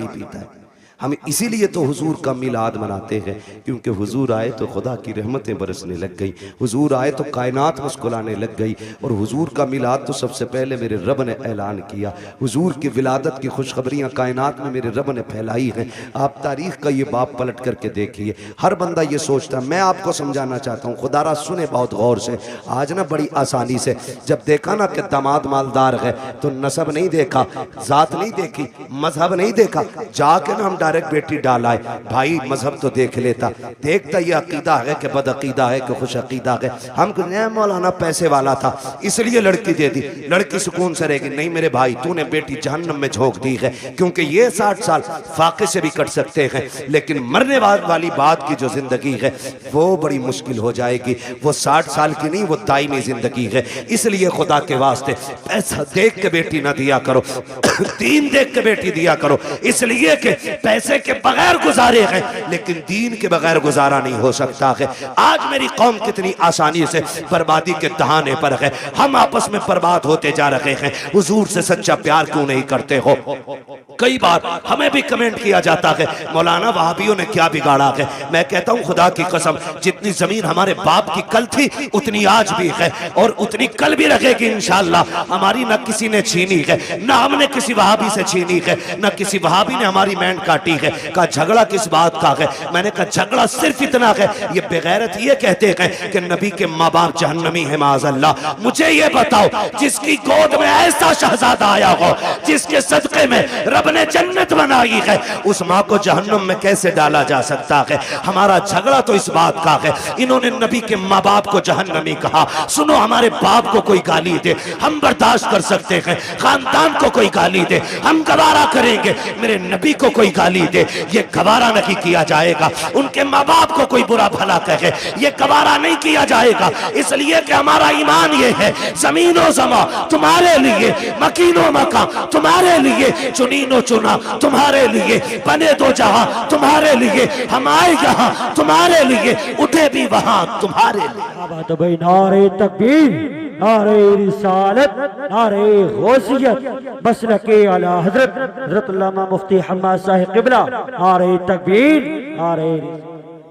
पानी पीता है। हम इसीलिए तो हुजूर का मिलाद मनाते हैं, क्योंकि हुजूर आए तो खुदा की रहमतें बरसने लग गई, हुजूर आए तो कायनात मुस्कुराने लग गई। और हुजूर का मिलाद तो सबसे पहले मेरे रब ने ऐलान किया। हुजूर की विलादत की खुशखबरियाँ कायनात में मेरे रब ने फैलाई हैं। आप तारीख का ये बाब पलट करके देखिए, हर बंदा ये सोचता, मैं आपको समझाना चाहता हूँ, खुदारा सुने बहुत गौर से। आज ना बड़ी आसानी से जब देखा ना कि दामाद मालदार है तो नसब नहीं देखा, जात नहीं देखी, मजहब नहीं देखा, जाके ना हम डायरेक्ट बेटी डालाए। भाई मजहब तो देख लेता, देखता ये अकीदा है कि बद अकीदा है कि खुश अकीदा है। हम मौलाना पैसे वाला था इसलिए लड़की दे दी, लड़की सुकून से रहेगी। नहीं मेरे भाई, तूने बेटी जहन्नम में झोंक दी है, क्योंकि ये 60 साल फाके से भी कट सकते हैं, लेकिन मरने वाली बात की जो जिंदगी है वो बड़ी मुश्किल हो जाएगी। वो 60 साल की नहीं, वो दायमी जिंदगी है। इसलिए खुदा के वास्ते पैसा देख के बेटी ना दिया करो, दीन देख के बेटी दिया करो, इसलिए कि पैसे के बगैर गुजारे हैं, लेकिन दीन के बगैर गुजारा नहीं हो सकता है। आज मेरी कौम कितनी आसानी से बर्बादी के दहाने पर है, हम आपस में बर्बाद होते जा रहे हैं। हुजूर से सच्चा प्यार क्यों नहीं करते हो? कई बार हमें भी कमेंट किया जाता है, मौलाना वहाबियों ने क्या बिगाड़ा है। मैं कहता हूं खुदा की कसम, जितनी जमीन हमारे बाप की कल थी उतनी आज भी है और उतनी कल भी रहेगी इंशाअल्लाह। हमारी न किसी ने छीनी है, न हमने किसी वहाबी से छीनी है, न किसी वहाबी ने हमारी मैंड काटी है। का झगड़ा किस बात का है? मैंने कहा झगड़ा सिर्फ इतना है, ये बेगैरत ये कहते हैं कि नबी के माँ बाप जहन्नमी है माज़अल्लाह। मुझे ये बताओ, जिसकी गोद में ऐसा शहजादा आया हो, जिसके सदके में रब ने जन्नत बनाई है, उस माँ को जहन्नम में कैसे डाला जा सकता है? हमारा झगड़ा तो इस बात का है, इन्होंने नबी के माँ बाप को जहन्नमी कहा। सुनो, हमारे बाप को कोई गाली दे हम बर्दाश्त कर सकते हैं, खानदान को कोई गाली दे हम गवारा करेंगे, मेरे नबी को कोई गाली दे ये गवारा नहीं किया जाएगा। उनके माँ बाप को कोई बुरा भला कहे ये गवारा नहीं किया जाएगा, इसलिए कि हमारा ईमान ये है, जमीनो जमा तुम्हारे लिए, मकीनो मका तुम्हारे लिए, चुनीनो चुना तुम्हारे लिए, बने दो जहां तुम्हारे लिए, हम आए यहाँ तुम्हारे लिए, उठे भी वहां तुम्हारे लिए। नारे तकबीर, नारे रिसालत, नारे गौसियत, मसलके आला हजरत हजरत अल्लामा मुफ्ती हम्माद साहिब क़िबला, नारे तकबीर, नारे।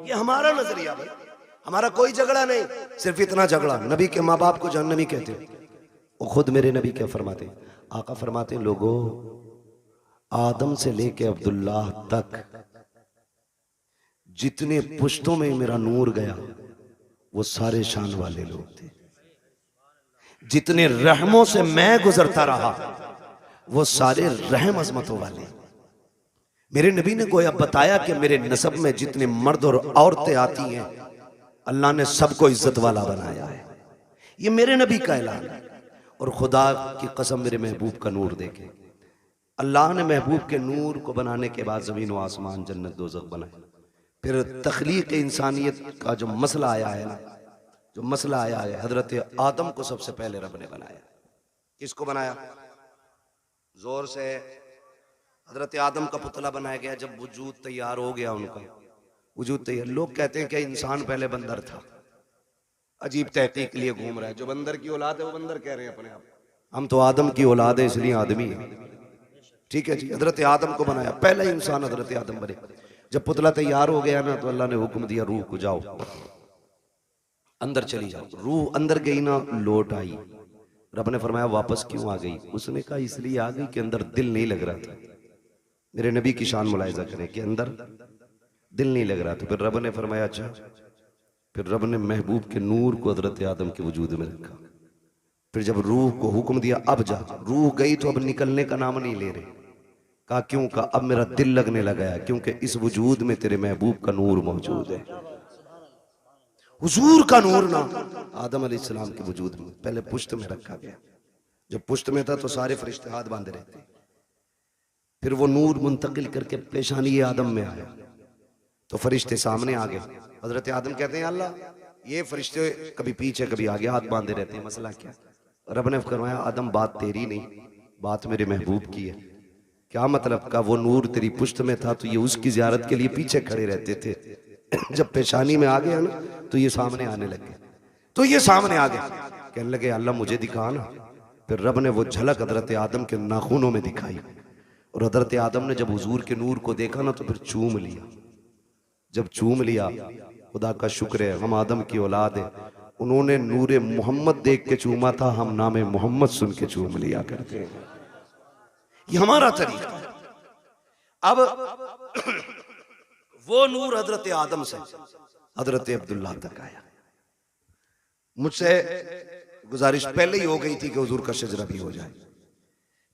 ये हमारा नजरिया है, हमारा कोई झगड़ा नहीं। सिर्फ इतना झगड़ा, नबी के माँ बाप को जहन्नमी कहते हैं। वो खुद मेरे नबी क्या फरमाते? आका फरमाते, लोगों आदम से लेके अब्दुल्ला तक जितने पुश्तों में मेरा नूर गया वो सारे शान वाले लोग थे। जितने रहमों से मैं गुजरता रहा वो सारे रहम अजमतों वाले। मेरे नबी ने गोया बताया कि मेरे नसब में जितने मर्द और औरतें आती हैं अल्लाह ने सबको इज्जत वाला बनाया है। ये मेरे नबी का ऐलान है। और खुदा की कसम, मेरे महबूब का नूर देखे, अल्लाह ने महबूब के नूर को बनाने के बाद जमीन व आसमान, जन्नत दोज़ख बनाए। फिर तख्लीक इंसानियत का जो मसला आया है ना, जो मसला आया है, हजरत आदम को सबसे पहले रब ने बनाया। किसको बनाया? जोर से। हजरत आदम का पुतला बनाया गया। जब वजूद तैयार हो गया, उनका वजूद तैयार, लोग कहते हैं कि इंसान पहले बंदर था। अजीब तहकीक के लिए घूम रहा है। जो बंदर की औलाद है वो बंदर कह रहे हैं अपने आप। हम तो आदम की औलाद है इसलिए आदमी है। ठीक है जी, हजरत आदम को बनाया, पहला इंसान हजरत आदम बने। जब पुतला तैयार हो गया ना तो अल्लाह ने हुक्म दिया, रूह को जाओ अंदर चली जाओ। रूह अंदर गई ना, लौट आई। रब ने फरमाया वापस क्यों आ गई? उसने कहा इसलिए आ गई कि अंदर दिल नहीं लग रहा था। मेरे नबी की शान मुलाहिजा करें कि अंदर दिल नहीं लग रहा था। फिर रब ने फरमाया अच्छा। फिर रब ने महबूब के नूर को हजरत आदम के वजूद में रखा। फिर जब रूह को हुक्म दिया अब जा, रूह गई तो अब निकलने का नाम नहीं ले रहे। कहा क्यों? कहा अब मेरा दिल लगने लगा है, क्योंकि इस वजूद में तेरे महबूब का नूर मौजूद है। हुजूर का नूर ना आदम अलैहिस्सलाम के वजूद में पहले पुश्त में रखा गया। जब पुश्त में था तो सारे फरिश्ते हाथ बांधे रहते। फिर वो नूर मुंतकिल करके पेशानी आदम में आया तो फरिश्ते सामने आ गए। हजरत आदम कहते हैं अल्लाह, ये फरिश्ते कभी पीछे कभी आगे हाथ बांधे रहते हैं, मसला क्या? रब ने फरमाया आदम बात तेरी नहीं, बात मेरे महबूब की है। क्या मतलब? का वो नूर तेरी पुश्त में था तो ये उसकी ज़ियारत के लिए पीछे खड़े रहते थे। जब पेशानी में आ गया ना तो ये सामने आने लगे। तो ये सामने आ गए, कहने लगे अल्लाह मुझे दिखा ना। फिर रब ने वो झलक हजरत आदम के नाखूनों में दिखाई। और हजरत आदम ने जब हुजूर के नूर को देखा ना तो फिर चूम लिया। जब चूम लिया, खुदा का शुक्र है हम आदम की औलाद है, उन्होंने नूरे मोहम्मद देख के चूमा था, हम नामे मोहम्मद सुन के चूम लिया करते हैं। ये हमारा तरीका है। अब वो नूर हजरत आदम से हजरत अब्दुल्लाह तक आया। मुझसे गुजारिश पहले ही हो गई थी कि हुजूर का शजरा भी हो जाए,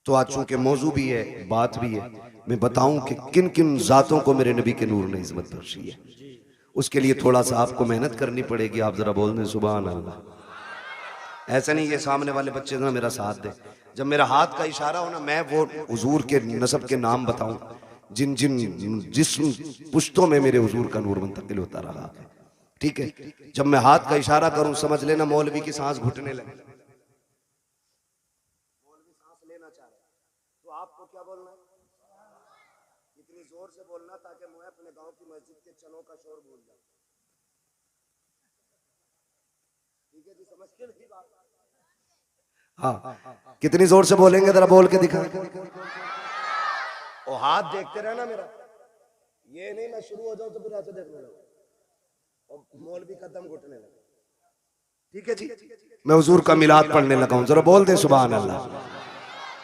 तो आज चूंकि मौजू भी है, बात भी है, मैं बताऊं कि किन किन जातों को मेरे नबी के नूर ने इज्जत बख्शी है। उसके लिए थोड़ा सा आपको मेहनत करनी पड़ेगी। आप जरा बोल दें सुभान अल्लाह। ऐसा नहीं ये सामने वाले बच्चे ना मेरा साथ दे, जब मेरा हाथ का इशारा हो ना, मैं वो हुजूर के नसब के नाम बताऊं जिन जिन जिस पुश्तों में मेरे हुजूर का नूर मुंतकिल होता रहा है। ठीक है, जब मैं हाथ का इशारा करूं समझ लेना मौलवी की सांस घुटने लगे। मौलवी सांस लेना चाह रहे तो आपको क्या बोलना है? इतनी जोर से बोलना ताकि मैं अपने गांव की मस्जिद के चनों का शोर भूल जाऊं। ठीक है जी, समझ के नहीं बात? हाँ, कितनी जोर से बोलेंगे जरा बोल के दिखा। और हाथ देखते रहना मेरा, ये नहीं मैं शुरू हो जाऊं तो फिर ऐसे देखने लगूं और मौलवी का दम घुटने लगा। ठीक है जी, मैं हुजूर का मिलाद पढ़ने लगा हूं, जरा बोल दे सुभान अल्लाह।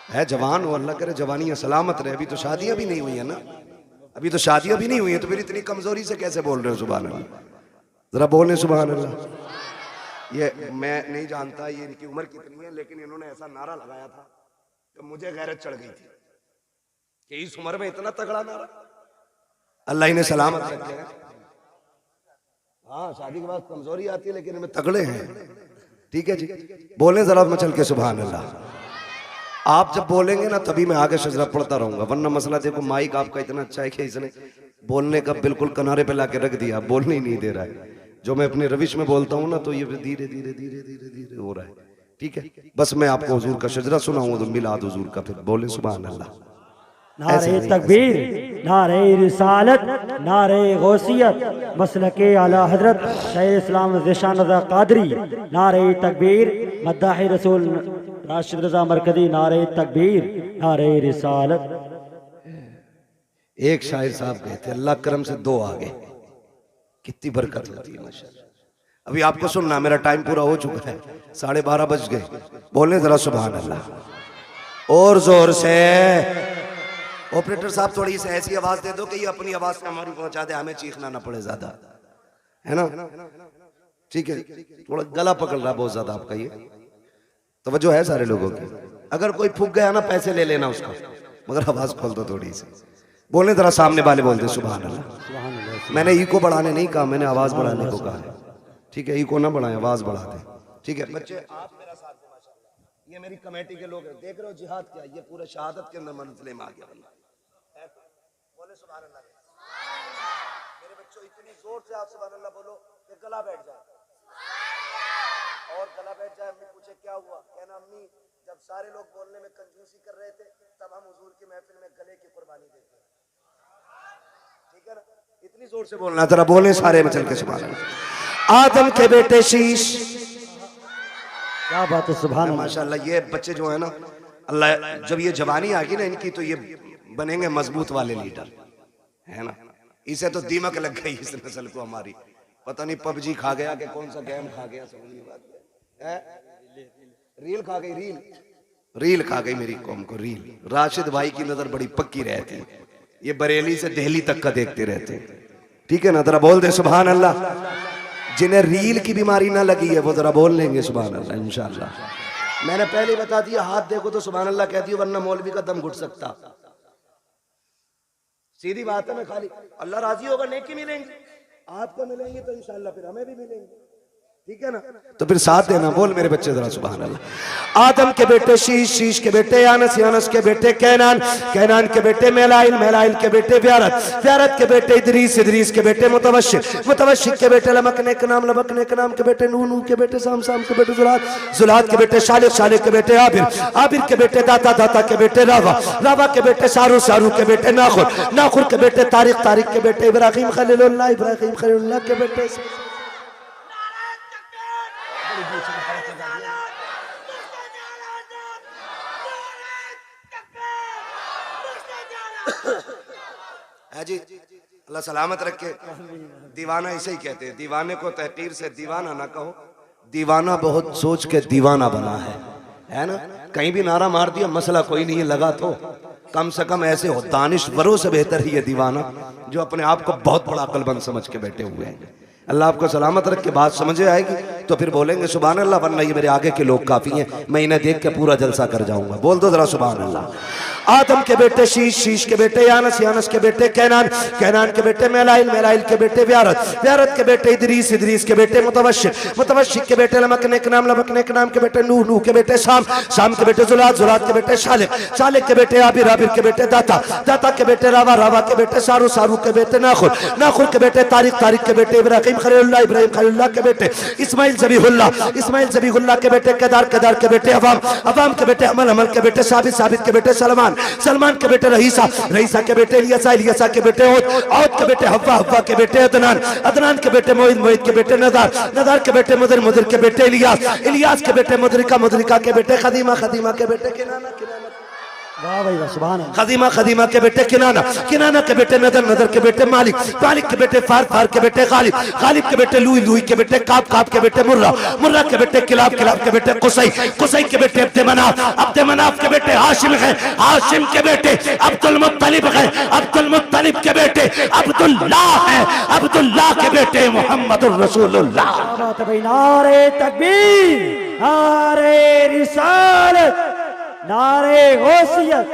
है जवान हो, अल्लाह करे जवानियां सलामत रहे। अभी तो शादियां भी नहीं हुई है ना, अभी तो शादियां भी नहीं हुई है, तो फिर इतनी कमजोरी से कैसे बोल रहे हो सुभान अल्लाह? जरा बोले सुभान अल्लाह। ये मैं नहीं जानता ये इनकी उम्र कितनी है, लेकिन इन्होंने ऐसा नारा लगाया था तो मुझे गैरत चढ़ गई थी कि इस उम्र में इतना तगड़ा नारा। अल्लाह इन्हें सलामत रखे। हाँ, शादी के बाद कमजोरी आती है लेकिन इनमें तगड़े हैं। ठीक है जी, बोले जरा मचल के सुभान अल्लाह। आप जब बोलेंगे ना तभी मैं आगे शजरा पढ़ता रहूंगा, वरना मसला देखो माइक आपका इतना अच्छा है कि इसने बोलने का बिल्कुल किनारे पे लाके रख दिया, बोलने ही नहीं दे रहा है। जो मैं अपने रविश में बोलता हूँ ना तो ये धीरे धीरे धीरे धीरे धीरे हो रहा है। ठीक है, बस मैं आपको हुजूर का शजरा सुनाऊंगा तो मिलाद हुजूर का, फिर बोले सुभान अल्लाह। नारे तकबीर, नारे रिसालत, नारे गौसियत, मसलके आला हजरत शाह इस्लाम ज़िशान रज़ा क़ादरी, नारे तकबीर, मद्दाह रसूल राशिद रज़ा मरकज़ी, नारे तकबीर, नारे रिसालत। एक शायर साहब गए थे, अल्लाह करम से दो आ गए, कितनी बरकत होती है माशाअल्लाह। अभी आपको सुनना, मेरा टाइम पूरा हो चुका है, 12:30 बज गए। बोलने जरा सुभान अल्लाह और जोर से। ऑपरेटर साहब थोड़ी सी ऐसी आवाज दे दो कि ये अपनी आवाज से हमारी पहुंचा दे, हमें चीखना ना पड़े ज्यादा, है ना? ठीक है, थोड़ा गला पकड़ रहा बहुत ज्यादा आपका, ये तवज्जो है सारे लोगों की। अगर कोई फूक गया ना पैसे ले लेना उसका, मगर आवाज खोल दो थोड़ी सी। बोलने जरा सामने वाले बोलते सुभान अल्लाह। मैंने इको बढ़ाने नहीं कहा, मैंने आवाज बढ़ाने को कहा है। ठीक है, इको ना बढ़ाएं, आवाज बढ़ा दें। ठीक है बच्चे, आप मेरा साथ दें माशाअल्लाह। ये मेरी कमेटी के लोग हैं, देख रहे हो जिहाद क्या, ये पूरा शहादत के अंदर मंजिले में आ गया बंदा। बोले सुभान अल्लाह। मेरे बच्चों इतनी जोर से आप सुभान अल्लाह बोलो कि गला बैठ जाए, और गला बैठ जाए। अम्मी पूछे क्या हुआ, कहना अम्मी जब सारे लोग बोलने में कंजूसी कर रहे थे तब हम हुजूर की महफिल में गले की कुर्बानी देते। ठीक है ना, इतनी जोर से बोलना। जरा बोले सारे में चल के सुभान अल्लाह। आदम के बेटे शीश, क्या बात है, सुभान अल्लाह माशाअल्लाह। ये बच्चे जो है ना, अल्लाह जब ये जवानी आ गई ना इनकी तो ये बनेंगे मजबूत वाले लीडर, है ना? इसे तो दीमक लग गई इस नस्ल को हमारी, पता नहीं पबजी खा गया कि कौन सा गेम खा गया, समझ नहीं बात है। रील खा गई, रील खा गई मेरी कौम को, रील। राशिद भाई की नजर बड़ी पक्की रहती है, ये बरेली से दिल्ली तक का देखते रहते हैं। ठीक है ना, जरा बोल दे सुभान अल्लाह। जिन्हें रील की बीमारी ना लगी है वो जरा बोल लेंगे सुभान अल्लाह इंशाअल्लाह। मैंने पहले ही बता दिया, हाथ देखो तो सुभान अल्लाह कह दियो, वरना मौलवी का दम घुट सकता। सीधी बात है, मैं खाली अल्लाह राजी होगा नेकी मिलेंगी, आपको मिलेंगी तो इंशाअल्लाह फिर हमें भी मिलेंगी। ठीक है ना, तो फिर साथ देना। बोल मेरे बच्चे जरा सुभान अल्लाह। आदम के बेटे शीश, शीश के बेटे यानस, यानस के बेटे कैनान, कैनान के बेटे मेलाइल, मेलाइल के बेटे व्यारत, व्यारत के बेटे इदरीस, इदरीस के बेटे मुतवशिक, मुतवशिक के बेटे लमकने के नाम, लमकने के नाम के बेटे नूह, नूह के बेटे साम, साम के बेटे जुलाद, जुलाद के बेटे शालिक, शालिक के बेटे आबिर, आबिर के बेटे दाता, दाता के बेटे रावा, रावा के बेटे सारू, सारू के बेटे नाखुर, नाखुर के बेटे तारिक, तारिक के बेटे इब्राहिम खलीलुल्लाह, इब्राहिम खलीलुल्लाह के बेटे। है जी, अल्लाह सलामत रखे। दीवाना इसे ही कहते हैं, दीवाने को तहकीर से दीवाना ना कहो, दीवाना बहुत सोच के दीवाना बना है ना। कहीं भी नारा मार दिया मसला कोई नहीं है, लगा तो कम से कम ऐसे हो दानिशवरों से बेहतर ही है दीवाना जो अपने आप को बहुत बड़ा अक्लमंद समझ के बैठे हुए हैं। अल्लाह आपको सलामत रख के बात समझे आएगी तो फिर बोलेंगे सुभान अल्लाह, वरना ये मेरे आगे के लोग काफी हैं, मैं इन्हें देख के पूरा जलसा कर जाऊंगा। बोल दो जरा सुभान अल्लाह। आदम के बेटे शीश, शीश के बेटे यानस, यानस के बेटे कैनान, कैनान के बेटे मेलाइल, मेलाइल के बेटे व्यारत, व्यारत के बेटे इदरीस, इदरीस के बेटे मुतवशिक, मुतवशिक के बेटे लमकने के नाम, लमकने के नाम के बेटे नूह, नूह के बेटे शाम, शाम के बेटे जुलात, जुलात के बेटे शालिक, शालिक के बेटे आबिर, आबिर के बेटे दाता, दाता के बेटे रावा, रावा के बेटे सारू, सारू के बेटे नाखुर, नाखुर के बेटे तारिक, तारिक के बेटे इब्राहिम खलीलुल्लाह, इब्राहिम खलीलुल्लाह के बेटे इस्माइल ज़बीहुल्लाह, इस्माइल ज़बीहुल्लाह के बेटे केदार, केदार के बेटे अवाम, अवाम के बेटे अमल, अमल के बेटे साबित, साबित के बेटे सलमान, सलमान के बेटे रईसा, रईसा के बेटे इलियासा, इलियासा के बेटे औद, औद के बेटे हव्वा, हव्वा के बेटे अदनान, अदनान के बेटे मोइद, मोइद के बेटे नदार, नदार के बेटे मुदर, मुदर के बेटे इलियास, इलियास के बेटे मुदरिका, मुदरिका के बेटे खदीमा, खदीमा के बेटे किनाना, किनाना वाह भाई वाह, सुभान अल्लाह। खदीमा, खदीमा के बेटे किनाना, किनाना के बेटे नदर, नदर के बेटे मालिक, मालिक के बेटे फार, फार के बेटे गालिब, गालिब के बेटे लुई, लुई के बेटे काब, काब के बेटे मुर्रा, मुर्रा के बेटे किलाब, किलाब के बेटे कुसै, कुसै के बेटे अब्दे मनाफ, अब्दे मनाफ के बेटे हाशिम है, हाशिम के बेटे अब्दुल मुत्तलिब है, अब्दुल मुत्तलिब के बेटे अब्दुल्लाह है, अब्दुल्लाह के बेटे मुहम्मदुर रसूलुल्लाह। क्या बात है भाई, नारे तकबीर, नारे रिसालत, नारे गौसियत।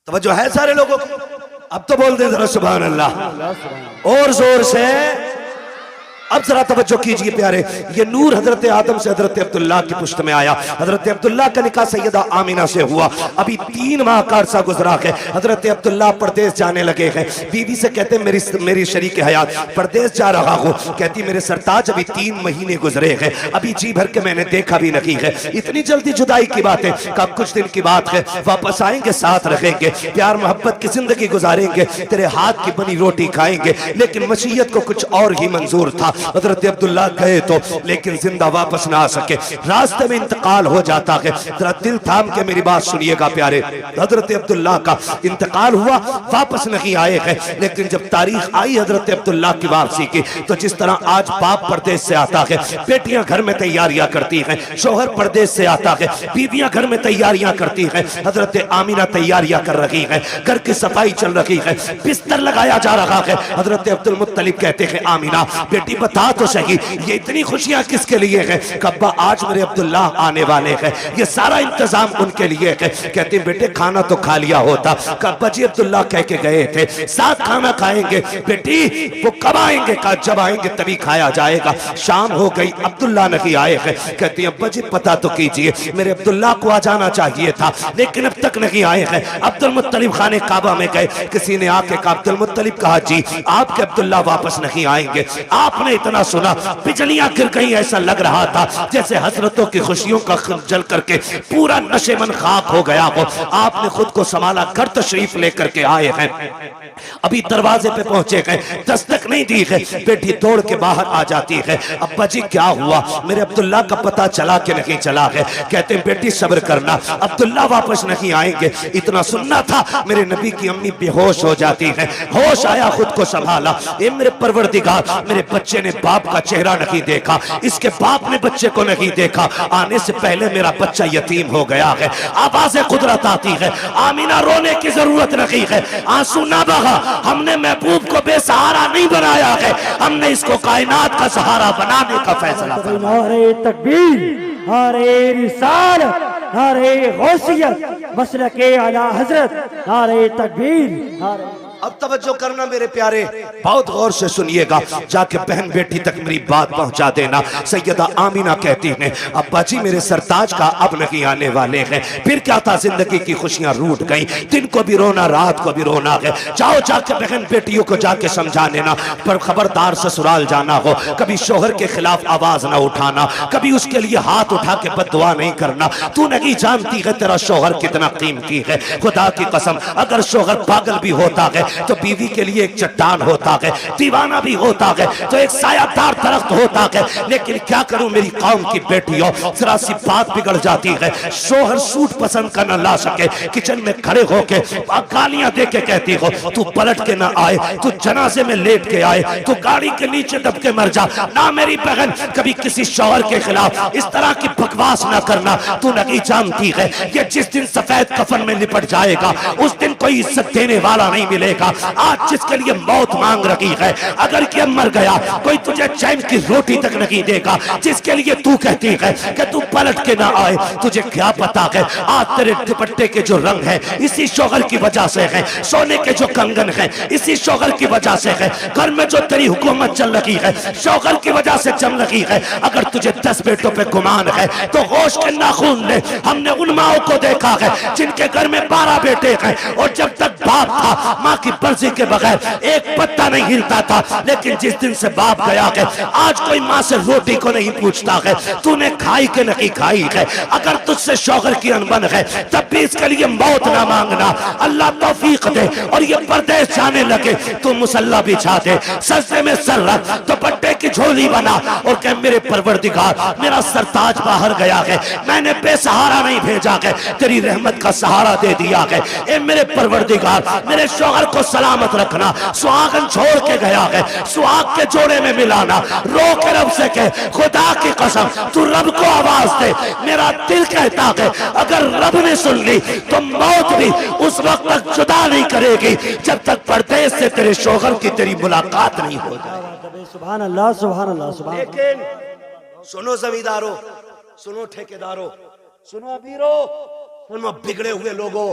तवज्जो है सारे लोगों की? अब तो बोल दे जरा सुभान अल्लाह और जोर से। अब जरा तवज्जो कीजिए प्यारे, ये नूर हजरत आदम से हजरत अब्दुल्लाह की पुश्त में आया। हजरत अब्दुल्लाह का निकाह सैयदा आमिना से हुआ। अभी 3 माह का अरसा गुजरा है, हजरत अब्दुल्लाह परदेश जाने लगे हैं। बीवी से कहते मेरी मेरी शरीक हयात परदेश जा रहा हूँ। कहती मेरे सरताज अभी 3 महीने गुजरे हैं, अभी जी भर के मैंने देखा भी नहीं है, इतनी जल्दी जुदाई की बात है? कब कुछ दिन की बात है, वापस आएंगे, साथ रहेंगे, प्यार मोहब्बत की जिंदगी गुजारेंगे, तेरे हाथ की बनी रोटी खाएंगे। लेकिन मशीयत को कुछ और ही मंजूर था। हजरत अब्दुल्लाह गए तो, लेकिन जिंदा वापस ना आ सके, रास्ते में इंतकाल हो जाता है। जरा दिल थाम के मेरी बात सुनिएगा प्यारे, हजरत अब्दुल्लाह का इंतकाल हुआ, वापस नहीं आए हैं। लेकिन जब तारीख आई हजरत अब्दुल्लाह की वापसी की, तो जिस तरह आज बाप परदेश से आता है, बेटियां घर में तैयारियां करती हैं, शोहर परदेश से आता है, बीवियां घर में तैयारियां करती हैं। हजरत आमिना तैयारियां कर रही है, घर की सफाई चल रही है, बिस्तर लगाया जा रहा है। हजरत अब्दुल मुत्तलिब कहते हैं आमिना बेटी बता तो सही, ये इतनी खुशियां किसके लिए है? कब्बा आज मेरे अब्दुल्लाह आने वाले हैं, ये सारा इंतजाम उनके लिए है। कहते बेटे खाना तो खा लिया होता। कब्बा जी अब्दुल्लाह कह के गए थे साथ खाना खाएंगे। बेटी वो कब आएंगे? कहा जब आएंगे तभी खाया जाएगा। शाम हो गई, अब्दुल्लाह नहीं आए हैं। कहती अब्बा जी पता तो कीजिए, मेरे अब्दुल्लाह को आ जाना चाहिए था, लेकिन अब तक नहीं आए हैं। अब्दुल मुत्तलिब खाने काबा में गए, किसी ने आके कहा अब्दुल मुत्तलिब कहा जी आपके अब्दुल्लाह वापस नहीं आएंगे। आपने इतना सुना बिजलियां गिर गई, ऐसा लग रहा था जैसे हसरतों की खुशियों का जल करके पूरा नशेमन खाक हो गया हो। आपने खुद को संभाला, घर तशरीफ लेकर के आए हैं। अभी दरवाजे पे पहुंचे गए, दस्तक नहीं दी है, बेटी दौड़ के बाहर आ जाती है। अब्बा जी क्या हुआ? मेरे अब्दुल्लाह का पता चला कि नहीं चला है? कहते हैं बेटी सब्र करना, अब्दुल्लाह वापस नहीं आएंगे। इतना सुनना था, मेरे नबी की अम्मी बेहोश हो जाती है। होश आया, खुद को संभाला, ए मेरे परवरदिगार मेरे बच्चे ने बाप का चेहरा नहीं देखा, इसके बाप ने बच्चे को नहीं देखा, आने से पहले मेरा बच्चा यतीम हो गया है। आवाज़े कुदरत आती है, आमीना रोने की जरूरत नहीं है, आंसू ना बहा। हमने महबूब को बेसहारा नहीं बनाया है, हमने इसको कायनात का सहारा बनाने का फैसला किया। नारे तकबीर, नारे रिसालत, नारे गौसियत, मसलके आला हजरत, नारे तकबीर, नारे। अब तवज्जो करना मेरे प्यारे, बहुत गौर से सुनिएगा, जाके बहन बेटी तक मेरी बात पहुंचा देना। सैयदा आमिना कहती हैं अब्बा जी मेरे सरताज का अब नहीं आने वाले हैं। फिर क्या था, जिंदगी की खुशियां रूठ गई, दिन को भी रोना रात को भी रोना है। जाओ जाके बहन बेटियों को जाके समझा लेना, पर खबरदार ससुराल जाना हो कभी शोहर के खिलाफ आवाज ना उठाना, कभी उसके लिए हाथ उठा के बददुआ नहीं करना। तू नहीं जानती है तेरा शोहर कितना कीमती है। खुदा की कसम अगर शोहर पागल भी होता है, तो बीवी के लिए एक चट्टान होता है, दीवाना भी होता है तो एक सायादार दरख्त होता है। लेकिन क्या करूं मेरी कौम की बेटियों, जरा सी बात बिगड़ जाती है, शोहर सूट पसंद करना ला सके, किचन में खड़े होके गालियां दे के कहती हो तू पलट के ना आए, तू जनाजे में लेट के आए, तू गाड़ी के नीचे दब के मर जा। ना मेरी बहन, कभी किसी शौहर के खिलाफ इस तरह की बकवास ना करना। तू नहीं जानती है ये जिस दिन सफेद कफन में लिपट जाएगा उस दिन कोई इज्जत देने वाला नहीं मिलेगा। आज जिसके लिए मौत मांग रही है, अगर ये मर गया कोई तुझे चैन की रोटी तक नहीं देगा। जिसके लिए तू कहती है कि तू पलट के ना आए, तुझे क्या पता है आज तेरे दुपट्टे के जो रंग है इसी शौहर की वजह से है, सोने के जो कंगन है इसी शौहर की वजह से है, घर में जो तेरी हुकूमत चल रही है शौहर की वजह से चल रही है। अगर तुझे 10 बेटों पे गुमान है तो होश के नाखून ले। हमने उन माओं को देखा है जिनके घर में 12 बेटे हैं और जब तक बाप था माँ की मर्जी के बगैर एक पत्ता नहीं हिलता था। लेकिन जिस दिन से बाप गया है आज कोई माँ से रोटी को नहीं पूछता है तूने खाई के नहीं खाई है। अगर तुझसे शौहर की अनबन है तब भी इसके लिए मौत ना मांगना। अल्लाह तौफीक दे और ये परदेश जाने लगे तू मुसल्ला बिछा दे, सजदे में सर रख, दुपट्टे की झोली बना और कह मेरे परवरदिगार मेरा सरताज बाहर गया है, मैंने बेसहारा नहीं भेजा है, तेरी रहमत का सहारा दे दिया है। ए मेरे परवरदिगार मेरे शौहर को सलामत रखना। सुहागन छोड़ के गया है, सुहाग के जोड़े में मिलाना। रो के रब से कह खुदा की कसम तू रब को आवाज दे। मेरा दिल कहता है अगर रब ने सुन ली तो मौत भी उस वक्त तक जुदा नहीं करेगी जब तक परदेश से तेरे शौहर की तेरी मुलाकात नहीं हो जाए। सुभान अल्लाह, सुभान अल्लाह, सुभान। लेकिन सुनो जमींदारों, सुनो ठेकेदारों, सुनो अमीरों, सुनो बिगड़े हुए लोगों,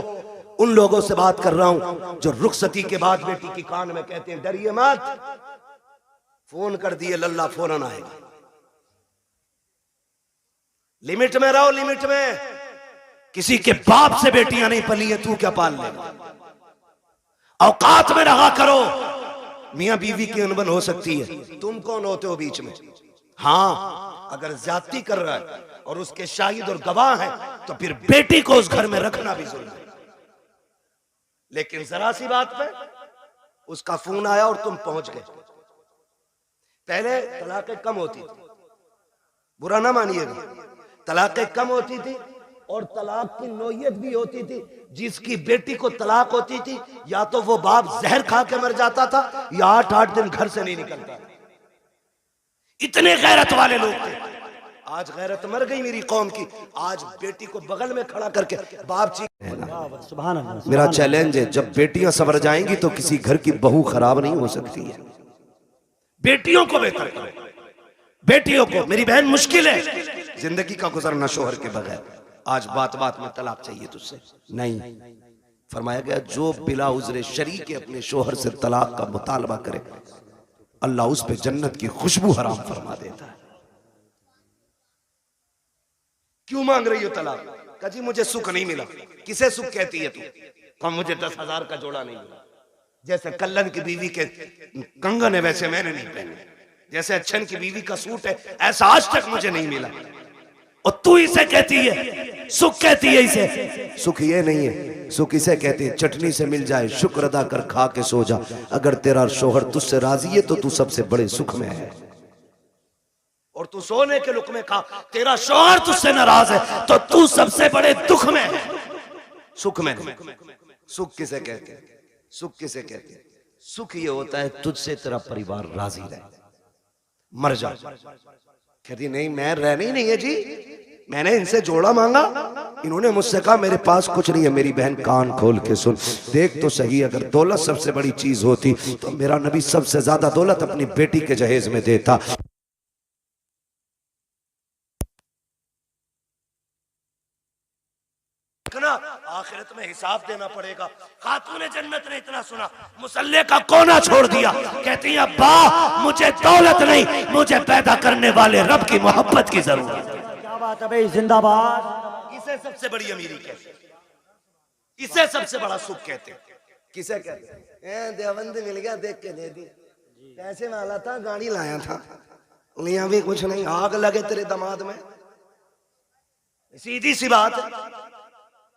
उन लोगों से बात कर रहा हूं जो रुखसती के बाद बेटी की कान में कहते हैं डरिए मत, फोन कर दिए लल्ला फौरन आएगा। लिमिट में रहो, लिमिट में। किसी के बाप से बेटियां नहीं पली है, तू क्या पाल लेगा? औकात में रहा करो। मियां बीवी की अनबन हो सकती है, तुम कौन होते हो बीच में? हाँ, अगर ज्यादती कर रहा है और उसके शाहिद और गवाह हैं तो फिर बेटी को उस घर में रखना भी जरूरी है। लेकिन जरा सी बात पे उसका फोन आया और तुम पहुंच गए। पहले तलाकें कम होती थी, बुरा ना मानिएगा, तलाकें कम होती थी और तलाक की नौयत भी होती थी। जिसकी बेटी को तलाक होती थी या तो वो बाप जहर खा के मर जाता था या 8-8 दिन घर से नहीं निकलता। इतने गैरत वाले लोग थे। आज गैरत मर गई मेरी कौम की। आज बेटी को बगल में खड़ा करके बाप जी, सुभान अल्लाह। मेरा चैलेंज है जब बेटियां सवर जाएंगी तो किसी घर की बहू खराब नहीं हो सकती है। बेटियों को बेहतर करो, बेटियों को। मेरी बहन मुश्किल है जिंदगी का गुजरना शोहर के बगैर। आज बात बात में तलाक चाहिए तुझसे नहीं, फरमाया गया जो बिला उज़्र शरी के अपने शोहर से तलाक का मुतालबा करे अल्लाह उस पे जन्नत की खुशबू हराम फरमा देता है। क्यों मांग रही हो तलाक? कहा जी मुझे सुख नहीं मिला। किसे सुख कहती है तू? कहा मुझे 10,000 का जोड़ा नहीं मिला। जैसे कल्लन की बीवी के कंगन है वैसे मैंने नहीं पहने, जैसे अच्छन की बीवी का सूट है ऐसा आज तक मुझे नहीं मिला। और तू इसे कहती है सुख, कहती है इसे सुख? ये नहीं है सुख, इसे कहते हैं चटनी से मिल जाए शुक्र अदा कर खा के सो जा। अगर तेरा शोहर तुझसे राजी है तो तू सबसे बड़े सुख में है। और तू सोने के लुक में खा, तेरा शोहर तुझसे नाराज है तो तू सबसे बड़े दुख में है, सुख में नहीं। सुख किसे कहते हैं? सुख किसे कहते हैं? सुख ये होता है तुझसे तेरा परिवार राजी रहे, मर जा। कहती नहीं मैं रहनी नहीं है जी, मैंने इनसे जोड़ा मांगा, इन्होंने मुझसे कहा मेरे पास कुछ नहीं है। मेरी बहन कान खोल के सुन, देख तो सही, अगर दौलत सबसे बड़ी चीज होती तो मेरा नबी सबसे ज्यादा दौलत अपनी बेटी के जहेज में देता। आखिरत में हिसाब देना पड़ेगा। खातूने जन्नत ने इतना सुना, मुसल्ले का कोना छोड़ दिया। कहती है अब्बा मुझे दौलत नहीं, मुझे पैदा करने वाले रब की मोहब्बत की जरूरत है। क्या बात है भाई, जिंदाबाद। इसे सबसे बड़ी अमीरी कहते हैं, इसे सबसे बड़ा सुख कहते हैं। किसे कहते हैं? देवबंद मिल गया देख के दे दी, पैसे वाला था गाड़ी लाया था, यहाँ भी कुछ नहीं, आग लगे तेरे दामाद में। सीधी सी बात है।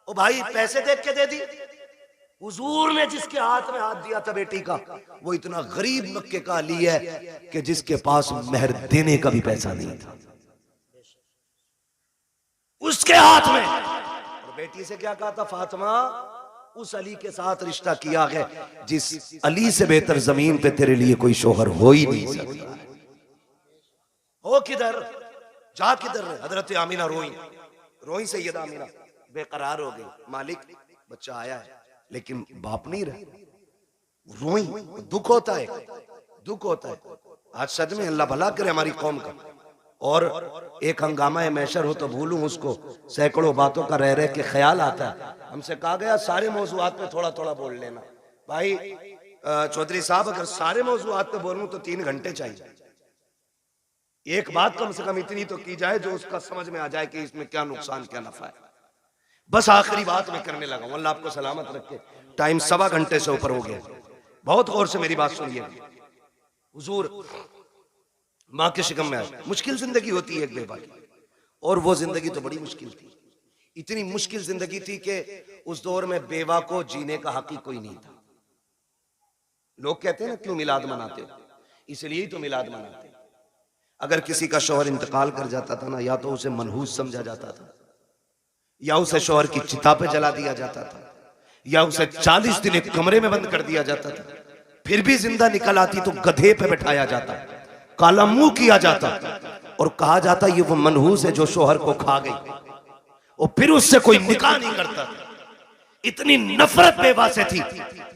ओ भाई पैसे देख के दे दी, हुजूर ने जिसके हाथ में हाथ दिया था बेटी का, वो इतना गरीब मक्के का अली है कि जिसके पास मेहर देने का भी पैसा नहीं था, उसके हाथ में। और बेटी से क्या कहा था, फातिमा उस अली के साथ रिश्ता किया है जिस अली से बेहतर जमीन पे तेरे लिए कोई शोहर हो ही नहीं सकता। हो किधर, जा किधर? हजरत आमीना रोई रोई, सैयदा आमीना बेकरार हो गई, मालिक बच्चा आया है लेकिन बाप नहीं रहे। रोई, दुख होता है, दुख होता है। आज सच में अल्लाह भला करे हमारी कौम का। और एक हंगामा मैशर हो तो भूलूं उसको, सैकड़ों बातों का रह रह के ख्याल आता है। हमसे कहा गया सारे मौजूआत पे थोड़ा थोड़ा बोल लेना। भाई चौधरी साहब, अगर सारे मौजूआत पे बोलूं तो 3 घंटे चाहिए। एक बात कम से कम इतनी तो की जाए जो उसका समझ में आ जाए कि इसमें क्या नुकसान क्या नफा है। बस आखिरी बात मैं करने लगा हूं, अल्लाह आपको सलामत रखे। टाइम 1.25 घंटे से ऊपर हो गया। बहुत गौर से मेरी बात सुनिए। हुजूर माँ के शिकम में आए, मुश्किल जिंदगी होती है एक बेवा की, और वो जिंदगी तो बड़ी मुश्किल थी। इतनी मुश्किल जिंदगी थी कि उस दौर में बेवा को जीने का हक ही कोई नहीं था। लोग कहते हैं ना क्यों मिलाद मनाते हो, इसलिए ही तो मिलाद मनाते हैं। अगर किसी का शौहर इंतकाल कर जाता था ना, या तो उसे मनहूस समझा जाता था, या उसे शौहर की चिता पे जला दिया जाता था, या उसे 40 दिन एक कमरे में बंद कर दिया जाता था। फिर भी जिंदा निकल आती तो गधे पे बैठाया जाता, काला मुंह किया जाता और कहा जाता ये वो मनहूस है जो शौहर को खा गई, और फिर उससे कोई निकाह नहीं करता। इतनी नफरत बेवा से थी,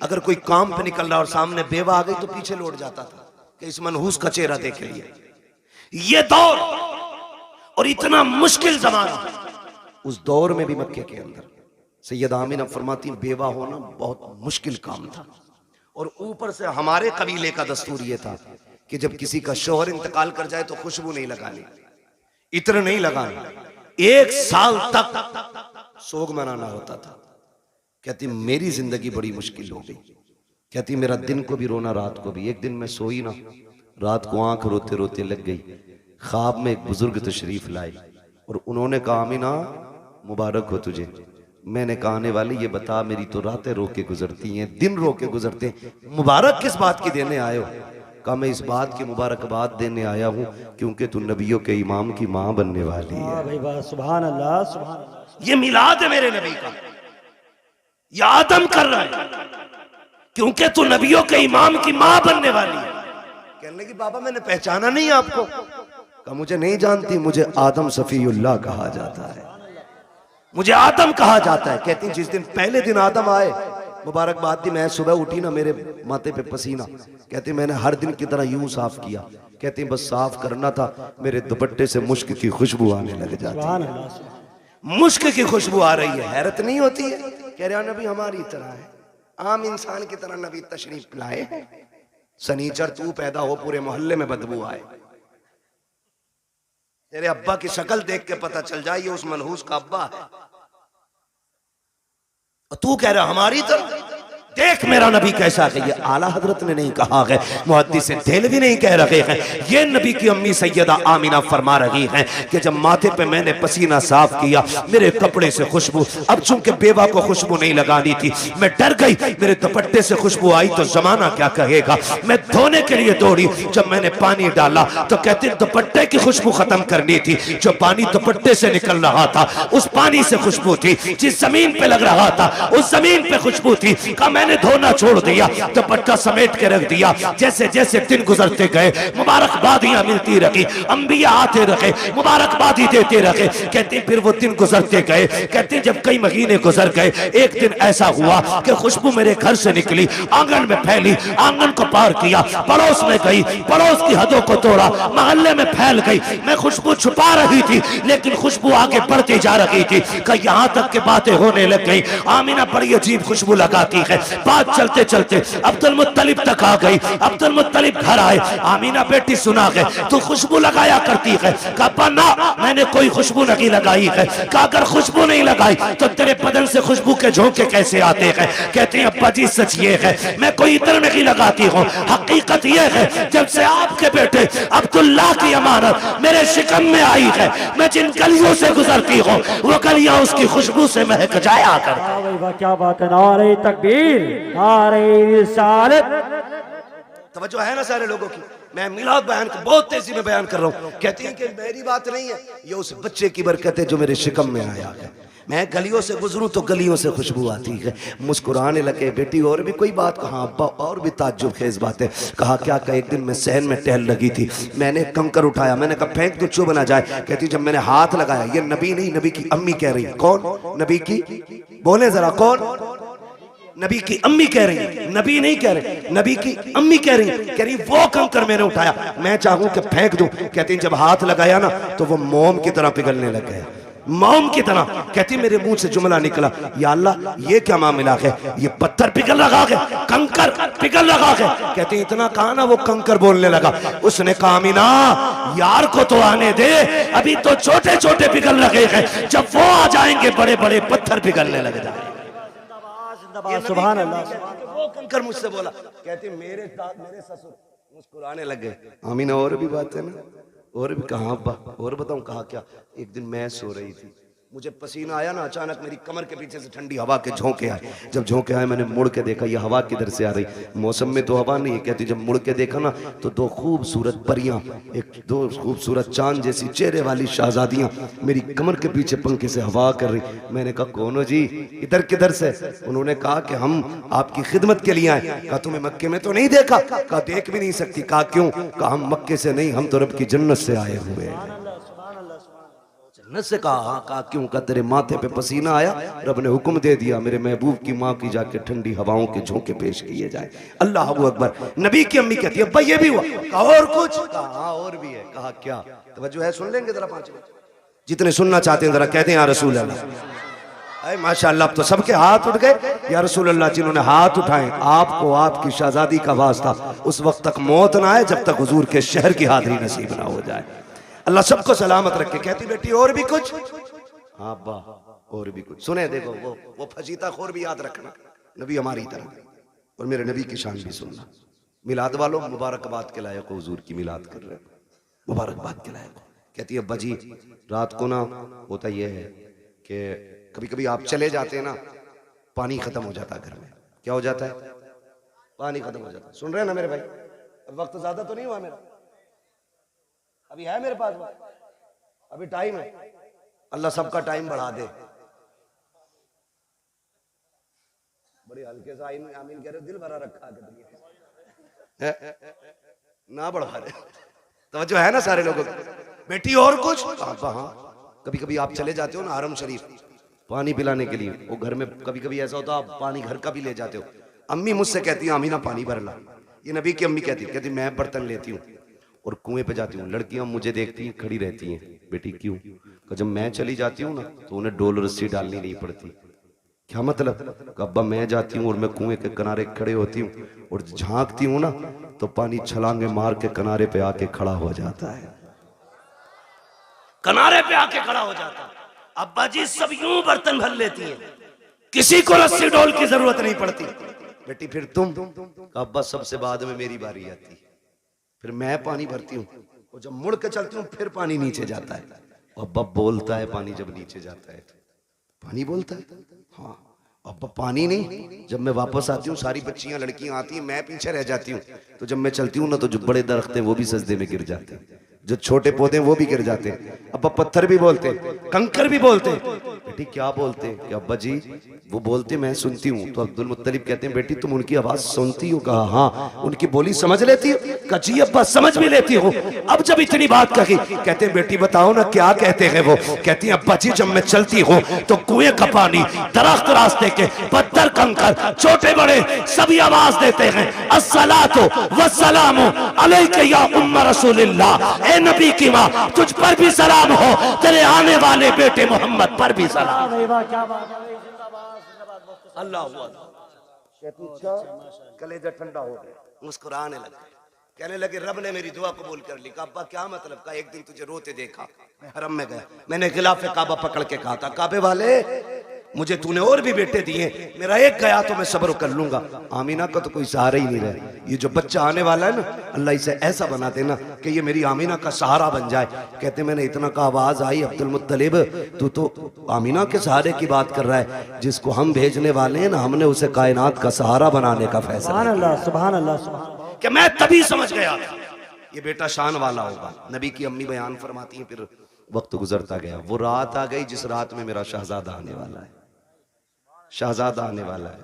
अगर कोई काम पे निकल रहा और सामने बेवा आ गई तो पीछे लौट जाता था कि इस मनहूस का चेहरा देख लिए। ये दौर और इतना मुश्किल जमाना, उस दौर में भी मक्के के अंदर सैयदा आमीना फरमाती बेवा होना बहुत मुश्किल काम था। और ऊपर से हमारे कबीले का दस्तूर ये था कि जब किसी का शौहर इंतकाल कर जाए तो खुशबू नहीं लगानी, इत्र नहीं लगानी, 1 साल तक सोग मनाना होता था। कहती मेरी जिंदगी बड़ी मुश्किल हो गई। कहती मेरा दिन को भी रोना, रात को भी। एक दिन मैं सोई ना, रात को आंख रोते रोते लग गई। ख्वाब में एक बुजुर्ग तशरीफ लाए और उन्होंने कहा आमीना मुबारक हो तुझे। मैंने कहा आने वाली ये बता, मेरी तो रातें रो के गुजरती हैं, दिन रो के गुजरते हैं, मुबारक किस बात की देने आए हो? कहा मैं इस बात की मुबारकबाद देने आया हूँ क्योंकि तू नबियों के इमाम की माँ बनने वाली है। सुभान अल्लाह, सुभान अल्लाह। ये मिलाद है मेरे नबी का, ये आदम कर रहा है क्योंकि तू नबियों के इमाम की माँ बनने वाली है। कहने लगी बाबा मैंने पहचाना नहीं आपको। कहा मुझे नहीं जानती, मुझे आदम सफीउल्लाह कहा जाता है, मुझे आदम कहा जाता है। कहती जिस दिन पहले दिन आदम आए, मुबारकबाद दी, मैं सुबह उठी ना मेरे माथे पे पसीना। कहती मैंने हर दिन की तरह यूं साफ किया। कहती बस साफ करना था, मेरे दुपट्टे से मुश्क की खुशबू आने लग जाती। मुश्क की खुशबू आ रही है, हैरत नहीं होती है? कह रहा नबी हमारी तरह है, आम इंसान की तरह नबी तशरीफ लाए। सनीचर तू पैदा हो पूरे मोहल्ले में बदबू आए, तेरे अब्बा की शक्ल देख के पता चल जाए ये उस मनहूस का अब्बा है, और तू कह रहा हमारी तरह। देख मेरा नबी कैसा है। ये आला हजरत ने नहीं कहा है, मुहद्दिस देहलवी नहीं कह रहे हैं, ये नबी की अम्मी सैयदा आमीना फरमा रही हैं कि जब माथे पे मैंने पसीना साफ किया, मेरे कपड़े से खुशबू, अब चूंकि बेवा को खुशबू नहीं लगानी थी, मैं डर गई मेरे दुपट्टे से खुशबू आई तो जमाना क्या कहेगा। मैं धोने के लिए दौड़ी, जब मैंने पानी डाला तो कहते दुपट्टे की खुशबू खत्म करनी थी। जो पानी दुपट्टे से निकल रहा था उस पानी से खुशबू थी, जिस जमीन पे लग रहा था उस जमीन पे खुशबू थी। मैंने धोना छोड़ दिया, दुपट्टा समेट के रख दिया। जैसे जैसे दिन गुजरते गए मुबारकबादियां मिलती रही, अंबिया आते रहे, मुबारकबादी देते रहे। कहते फिर वो दिन गुजरते गए। कहते जब कई महीने गुजर गए, एक दिन ऐसा हुआ कि खुशबू मेरे घर से निकली, आंगन में फैली, आंगन को पार किया, पड़ोस में गई, पड़ोस की हदों को तोड़ा, मोहल्ले में फैल गई। मैं खुशबू छुपा रही थी लेकिन खुशबू आगे बढ़ती जा रही थी कि यहाँ तक के बातें होने लग गई। आमीना बड़ी अजीब खुशबू लगाती है। बात चलते चलते अब्दुल मुत्तलिब तक आ गई। अब्दुल मुत्तलिब घर आए, आमीना बेटी सुना है तू खुशबू लगाया करती है। कहा ना मैंने कोई खुशबू नहीं लगाई है। कहा अगर खुशबू नहीं लगाई तो तेरे बदन से खुशबू के झोंके कैसे आते हैं? कहते हैं अब्बा जी सच ये है मैं कोई इत्र नहीं लगाती हूँ, हकीकत ये है जब से आपके बेटे अब्दुल्लाह की अमानत मेरे शिकम में आई है, मैं जिन गलियों से गुजरती हूँ वो गलियां उसकी खुशबू से महक जाया कर। वाह वाह क्या बात है, नारे तकबीर, नारे रिसालत। तवज्जो है ना सारे लोगों की। मैं मिलाद बयान को बहुत तेजी में बयान कर रहा हूँ। कहती हैं कि मेरी बात नहीं है, ये उस बच्चे की बरकत है जो मेरे शिकम में आया है। मैं गलियों से गुजरूं तो गलियों से खुशबू आती है। मुस्कुराने लगे। बेटी और भी कोई बात कहा अब्बा? और भी ताज्जुब खेज बातें। कहा क्या? का एक दिन मैं सहन में टहल लगी थी, मैंने कंकर उठाया, मैंने कहा फेंक तो चुभ ना जाए। कहती जब मैंने हाथ लगाया, ये नबी नहीं, नबी की अम्मी कह रही। कौन? नबी की, बोले जरा कौन? नबी की अम्मी कह रही है, नबी नहीं कह रहे, नबी की अम्मी कह रही वो कंकर मैंने उठाया, मैं चाहूं कि फेंक दूं। कहती जब हाथ लगाया ना तो वो मोम की तरह पिघलने लग गया, मोम की तरह। कहती मेरे मुंह से जुमला निकला, या अल्लाह ये क्या मामला है, ये पत्थर पिघल रहा है, कंकर पिघल रहा है। कहती इतना कहा ना वो कंकर बोलने लगा। उसने कहा अमीना यार को तो आने दे, अभी तो छोटे छोटे पिघल रहे हैं, जब वो आ जाएंगे बड़े बड़े पत्थर पिघलने लग जाएंगे। सुभान अल्लाह। वो कंकर मुझसे बोला। कहती मेरे ससुर मुस्कुराने लग गए। आमीना और भी बात है ना, और भी कहा अब्बा, और बताऊं कहा क्या? एक दिन मैं सो रही थी, मुझे पसीना आया ना, अचानक मेरी कमर के पीछे से ठंडी हवा के झोंके आए। जब झोंके आए मैंने मुड़ के देखा, ये हवा किधर से आ रही? मौसम में तो हवा नहीं है। कहती जब मुड़ के देखा ना तो दो खूबसूरत परियां, दो खूबसूरत चांद जैसी चेहरे वाली शहजादियां मेरी कमर के पीछे पंखे से हवा कर रही। मैंने कहा कौन हो जी, इधर किधर से? उन्होंने कहा कि हम आपकी खिदमत के लिए आए। कहा तुम्हें मक्के में तो नहीं देखा? कहा देख भी नहीं सकती। कहा क्यों? कहा हम मक्के से नहीं, हम तो रब की जन्नत से आए हुए हैं। जन्नत से? कहा हाँ। कहा क्यों? का तेरे माथे पे पसीना आया, रब ने हुक्म दे दिया मेरे महबूब की माँ की जाके ठंडी हवाओं के झोंके पेश किए जाए। अल्लाह अकबर। नबी की अम्मी कहती है अब्बा ये भी हुआ? कहा और कुछ? कहा हाँ और भी है। कहा क्या? तवज्जो है, सुन लेंगे जरा 5 मिनट, जितने सुनना चाहते हैं जरा कहते हैं या रसूल अल्लाह। माशाअल्लाह, अब तो सबके हाथ उठ गए या रसूल अल्लाह। जिन्होंने हाथ उठाए आपको आपकी शहजादी का वास्ता उस वक्त तक मौत ना आए जब तक हुजूर के शहर की हाजिरी नसीब ना हो जाए। अल्लाह सबको सलामत रखे। कहती बेटी और भी कुछ? हाँ अब्बा और भी कुछ। सुने देखो वो फजीता खोर भी याद रखना, नबी हमारी तरह, और मेरे नबी की शान भी सुनना। मिलाद वालों मुबारकबाद के लायक हो, हुजूर की मिलाद कर रहे हो, मुबारकबाद के लायक हो। कहती है अब्बा जी रात को ना होता यह है कि कभी कभी आप चले जाते हैं ना, पानी खत्म हो जाता है घर में। क्या हो जाता है? पानी खत्म हो जाता है। सुन रहे हैं ना मेरे भाई? अब वक्त ज्यादा तो नहीं हुआ मेरा, अभी है मेरे पास वक्त, अभी टाइम है। अल्लाह सबका टाइम बढ़ा दे। बड़े हल्के से आमीन कह रहे हो, दिल भरा रखा है ना बढ़ा रहे। तवज्जो है ना सारे लोगों की? बेटी और कुछ? हाँ कभी कभी आप चले जाते हो ना हरम शरीफ पानी पिलाने के लिए, वो घर में कभी कभी ऐसा होता है आप पानी घर का भी ले जाते हो। अम्मी मुझसे कहती है अमीना पानी भर ला। ये नबी की अम्मी कहती मैं बर्तन लेती हूँ और कुएं पे जाती हूँ। लड़कियां मुझे देखती हैं खड़ी रहती हैं, बेटी क्यों? जब मैं चली जाती हूँ ना तो उन्हें डोल रस्सी डालनी नहीं पड़ती। क्या मतलब? अब्बा मैं जाती हूँ और मैं कुएं के किनारे खड़े होती हूँ और झांकती हूँ ना तो पानी छलांगे मार के किनारे पे आके खड़ा हो जाता है, किनारे पे आके खड़ा हो जाता है। अब्बा जी सब यूं बर्तन भर लेती हैं, किसी को रस्सी डोल की जरूरत नहीं पड़ती। बेटी फिर तुम? अब्बा सबसे बाद में मेरी बारी आती, फिर मैं पानी भरती हूँ और जब मुड़ के चलती हूँ फिर पानी नीचे जाता है। अब्बा बोलता है पानी जब नीचे जाता है तो पानी बोलता है। हाँ अब्बा पानी नहीं, जब मैं वापस आती हूँ सारी बच्चियां लड़कियां आती हैं, मैं पीछे रह जाती हूँ, तो जब मैं चलती हूँ ना तो जो बड़े दरख्त हैं वो भी सजदे में गिर जाते हैं, जो छोटे पौधे वो भी गिर जाते हैं। अब्बा पत्थर भी बोलते, कंकर भी बोलते। बेटी क्या बोलते? कि अब्बा जी वो बोलते मैं सुनती हूँ। तो अब्दुल मुत्तलिब कहते हैं बेटी तुम उनकी आवाज सुनती हो? कहा हाँ। उनकी बोली समझ लेती हो? कहा जी अब्बा समझ भी लेती हो। अब जब इतनी बात कही कहते हैं बेटी बताओ ना क्या कहते हैं वो? कहती है अब्बा जी जब मैं चलती हूँ तो कुएं का पानी, दरख्त, रास्ते के पत्थर, कंकर, छोटे बड़े सभी आवाज देते हैं अस्सलातु वस्सलामु अलैका या उम्म रसूलिल्लाह। ए नबी की माँ तुझ पर भी सलाम हो, तेरे आने वाले बेटे मोहम्मद पर भी सलाम। अल्लाह कलेजा ठंडा हो गया, मुस्कुराने लगे, कहने लगे रब ने मेरी दुआ कबूल कर ली। अब्बा क्या मतलब? का एक दिन तुझे रोते देखा, मैं हरम में गया, मैंने खिलाफे काबा पकड़ के कहा था काबे वाले मुझे तूने और भी बेटे दिए, मेरा एक गया तो मैं सब्र कर लूंगा। आमीना का तो कोई सहारा ही नहीं रहा। ये जो बच्चा आने वाला है ना, अल्लाह इसे ऐसा बना देना कि ये मेरी आमीना का सहारा बन जाए। कहते मैंने इतना का आवाज आई, अब्दुल मुत्तलिब तू तो आमीना के सहारे की बात कर रहा है। जिसको हम भेजने वाले हैं ना, हमने उसे कायनात का सहारा बनाने का फैसला। सुभान अल्लाह, सुभान अल्लाह, सुभान अल्लाह। कि मैं तभी समझ गया ये बेटा शान वाला होगा। नबी की अम्मी बयान फरमाती है, फिर वक्त गुजरता गया। वो रात आ गई जिस रात में मेरा शहजादा आने वाला है। शहजादा आने वाला है।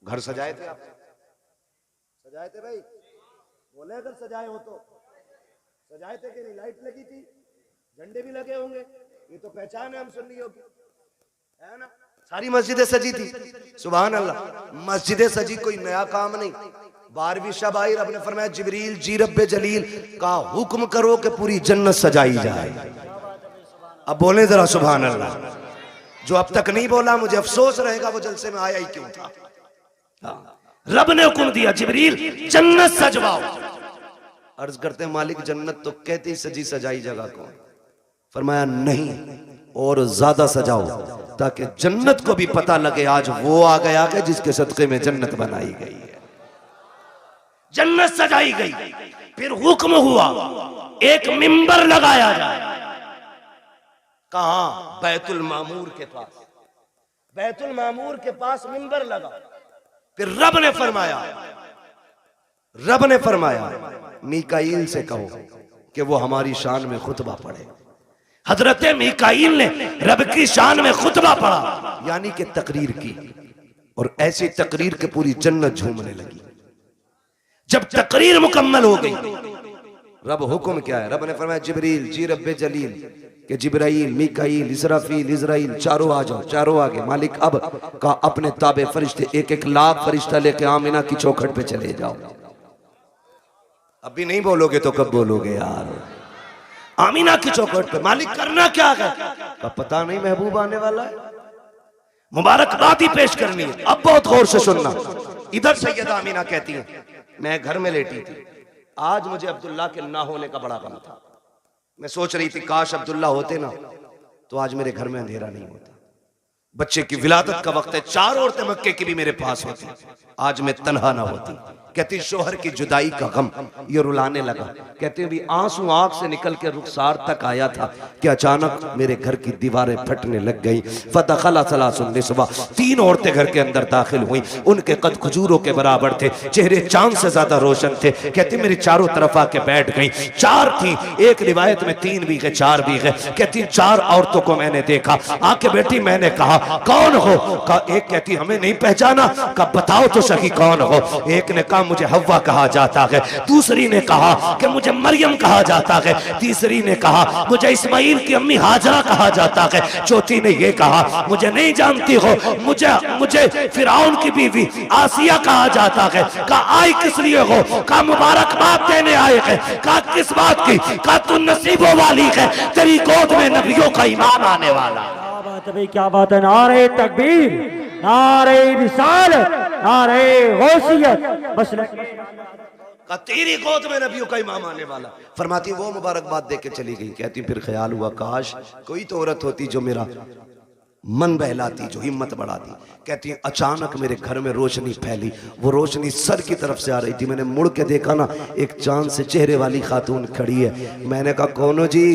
घर सजाए थे आप? सजाए थे भाई? बोले अगर सजाए हो तो सजाए थे कि नहीं? लाइट लगी थी, झंडे भी लगे होंगे। ये तो पहचान है हम सुन्नियों की, है ना? सारी मस्जिदें सजी थी। सुभान अल्लाह। मस्जिदें सजी कोई नया काम नहीं। 12वीं शब आई, रब ने फरमाया जिब्रील जी रब्बे जलील का हुक्म करो कि पूरी जन्नत सजाई जाए। अब बोले जरा सुभान अल्लाह। जो अब तक नहीं बोला मुझे अफसोस रहेगा, वो जलसे में आया ही क्यों था। रब ने हुक्म दिया जिब्रील जन्नत सजवाओ। अर्ज करते हैं मालिक जन्नत तो कहती सजी सजाई जगह को। फरमाया नहीं, और ज्यादा सजाओ ताकि जन्नत को भी पता लगे आज वो आ गया कि जिसके सदके में जन्नत बनाई गई है। जन्नत सजाई गई। फिर हुक्म हुआ एक मिंबर लगाया जाए। कहां? बैतुल मामूर के पास। बैतुल मामूर के पास मिंबर लगा। फिर रब ने फरमाया मीकाईल से कहो कि वो हमारी शान में खुतबा पढ़े। हजरत मीकाईल ने रब की शान में खुतबा पढ़ा, यानी कि तकरीर की। और ऐसी तकरीर के पूरी जन्नत झूमने लगी। जब तकरीर मुकम्मल हो गई, रब हुक्म क्या है? रब ने फरमाया जिब्रील जी रब्बे जलील कि जिब्राइल, मीकाईल, इसराफील, इजराइल चारों आ जाओ। चारों आगे। मालिक अब का अपने ताबे फरिश्ते 1-1 लाख फरिश्ता लेके आमीना की चौखट पे चले जाओ। अब भी नहीं बोलोगे तो कब बोलोगे यार? आमीना की चौखट पे। मालिक करना क्या है? अब पता नहीं, महबूब आने वाला है, मुबारकबाद ही पेश करनी है। अब बहुत गौर से सुनना। इधर सैयदा आमीना कहती है मैं घर में लेटी थी, आज मुझे अब्दुल्ला के ना होने का बड़ा गम था। मैं सोच रही थी काश अब्दुल्ला होते ना तो आज मेरे घर में अंधेरा नहीं होता। बच्चे की विलादत का वक्त है, 4 औरतें मक्के की भी मेरे पास होती, आज मैं तन्हा ना होती। कहती शोहर की जुदाई का गम ये रुलाने लगा। कहते भी आंसू आंख से निकल के रुखसार तक आया था कि अचानक मेरे घर की दीवारें फटने लग गई। फदखला सलासुन निस्वा, 3 औरतें घर के अंदर दाखिल हुई। उनके कद खजूरों के बराबर थे, चेहरे चांद से ज्यादा रोशन थे। कहती मेरी चारों तरफ आके बैठ गई। 4 थी, एक रिवायत में 3 भी गए, 4 भी गए। कहती 4 औरतों को मैंने देखा, आके बैठी। मैंने कहा कौन हो? एक कहती हमें नहीं पहचाना। कहा बताओ तो सही कौन हो? एक ने कहा मुझे हव्वा कहा जाता है, दूसरी ने कहा कि मुझे मरियम कहा जाता है, तीसरी ने कहा मुझे इस्माइल की अम्मी हाजरा कहा जाता है, चौथी ने यह कहा मुझे नहीं जानती हो, मुझे फिरौन की बीवी आसिया कहा जाता है। कहा आई किस लिए हो? कहा मुबारकबाद देने आए हैं। कहा किस बात की? कहा तू नसीबों वाली है, तेरी गोद में नबियों का ईमान आने वाला। क्या बात है भाई, क्या बात है। नारे तकबीर, नारे रिसालत, नारे गौसियत। मसलक का तेरी गोद में नबियों का इमाम आने वाला। फरमाती वो मुबारकबाद दे के चली गई। कहती फिर ख्याल हुआ काश कोई तो औरत होती जो मेरा मन बहलाती, जो हिम्मत बढ़ाती। कहती अचानक मेरे घर में रोशनी फैली। वो रोशनी सर की तरफ से आ रही थी। मैंने मुड़ के देखा ना, एक चांद से चेहरे वाली खातून खड़ी है। मैंने कहा कौन हो जी,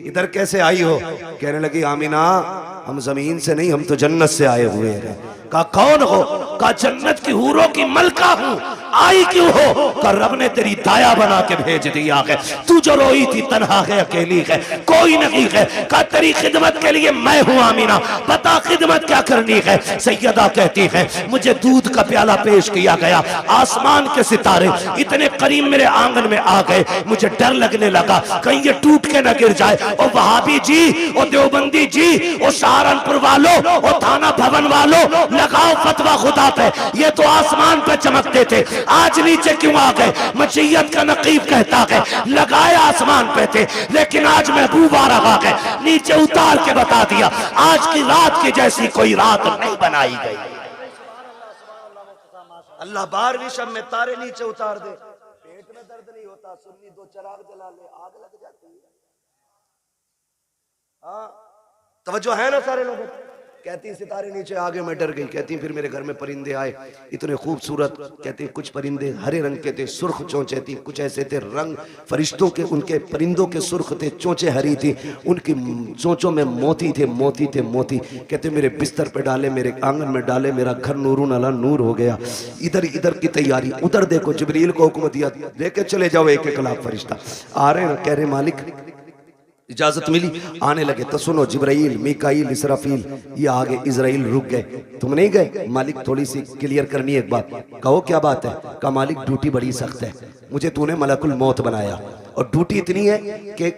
इधर कैसे आई हो? कहने लगी आमीना हम जमीन से नहीं, हम तो जन्नत से आए हुए हैं। कहा कौन हो? कहा जन्नत की हूरों की मलका हूं। आई क्यों हो? कहा रब ने तेरी दाया बना के भेज दिया है। तू जो रोई थी तन्हा है, अकेली है, कोई नहीं है। कहा तेरी खिदमत के लिए मैं हूं आमीना, बता खिदमत क्या करनी है? सैयदा कहती है मुझे दूध का प्याला पेश किया गया। आसमान के सितारे इतने करीब मेरे आंगन में आ गए, मुझे डर लगने लगा कहीं ये टूट के न गिर जाए। और वहाबी जी, और देवबंदी जी, और सहारनपुर वालों, और थाना भवन वालों, लगाओ फतवा खुदा पे। ये तो आसमान पे चमकते थे, आज नीचे क्यों आ गए? मशीयत का नकीब कहता है लगाए आसमान पे थे, लेकिन आज महबूब आ रहा है, नीचे उतार के बता दिया आज की रात की जैसी कोई रात नहीं बनाई गई। अल्लाह 12वीं शब में तारे नीचे उतार दे, पेट में दर्द नहीं होता, सुन्नी 2 चिराग जला ले, आग लग जाती है। हाँ तवज्जो है ना सारे लोगों? कहती सितारे नीचे आगे, मैं डर गई। कहती फिर मेरे घर में परिंदे आए, इतने खूबसूरत। कहती कुछ परिंदे हरे रंग के थे, सुर्ख चोंचे थी, कुछ ऐसे थे रंग फरिश्तों के, उनके परिंदों के सुर्ख थे, चोंचे हरी थी, उनकी चोंचों में मोती थे, मोती थे, मोती। कहते मेरे बिस्तर पे डाले, मेरे आंगन में डाले, मेरा घर नूरुन अला नूर हो गया। इधर इधर की तैयारी, उधर देखो जिब्रील को हुक्म दिया, लेके चले जाओ एक एक लाख फरिश्ता। आ रहे हैं, कह रहे मालिक इजाजत मिली, आने लगे। तो सुनो, जिब्राइल, मीकाईल, इसराफील, ये आगे, इजराइल रुक गए। तुम नहीं गए? मालिक थोड़ी सी क्लियर करनी है एक बात। कहो क्या बात है? कहा मालिक ड्यूटी बड़ी सख्त है, मुझे तूने मलकुल मौत बनाया और ड्यूटी इतनी है कि